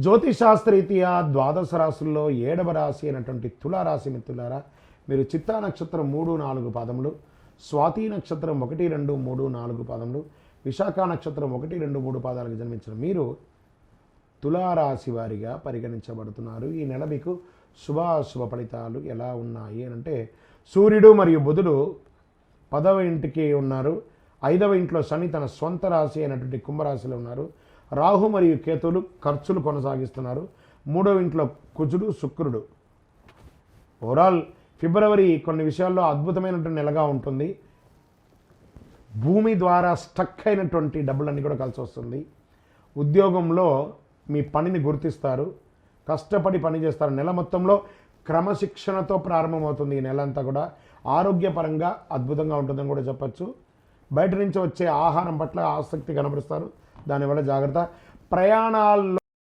జ్యోతిషాస్త్రరీత్యా ద్వాదశ రాశుల్లో 7వ రాశి అయినటువంటి తులారాశి మిత్రులారా, మీరు చిత్తా నక్షత్రం 3, 4 పాదములు, స్వాతి నక్షత్రం 1, 2, 3, 4 పాదములు, విశాఖ నక్షత్రం 1, 2, 3 పాదాలకు జన్మించిన మీరు తులారాశి వారిగా పరిగణించబడుతున్నారు. ఈ నెల మీకు శుభాశుభ ఫలితాలు ఎలా ఉన్నాయి అంటే, సూర్యుడు మరియు బుధుడు 10వ ఇంటికి ఉన్నారు. 5వ ఇంట్లో శని తన స్వంత రాశి అయినటువంటి కుంభరాశిలో ఉన్నారు. రాహు మరియు కేతువులు ఖర్చులు కొనసాగిస్తున్నారు. 3వ ఇంట్లో కుజుడు శుక్రుడు. ఓవరాల్ ఫిబ్రవరి కొన్ని విషయాల్లో అద్భుతమైనటువంటి నెలగా ఉంటుంది. భూమి ద్వారా స్టక్ అయినటువంటి డబ్బులన్నీ కూడా కలిసి వస్తుంది. ఉద్యోగంలో మీ పనిని గుర్తిస్తారు, కష్టపడి పని చేస్తారు. నెల మొత్తంలో క్రమశిక్షణతో ప్రారంభమవుతుంది ఈ నెల అంతా కూడా. ఆరోగ్యపరంగా అద్భుతంగా ఉంటుందని కూడా చెప్పచ్చు. బయట నుంచి వచ్చే ఆహారం పట్ల ఆసక్తి కనబరుస్తారు, దానివల్ల జాగ్రత్త. ప్రయాణాల్లో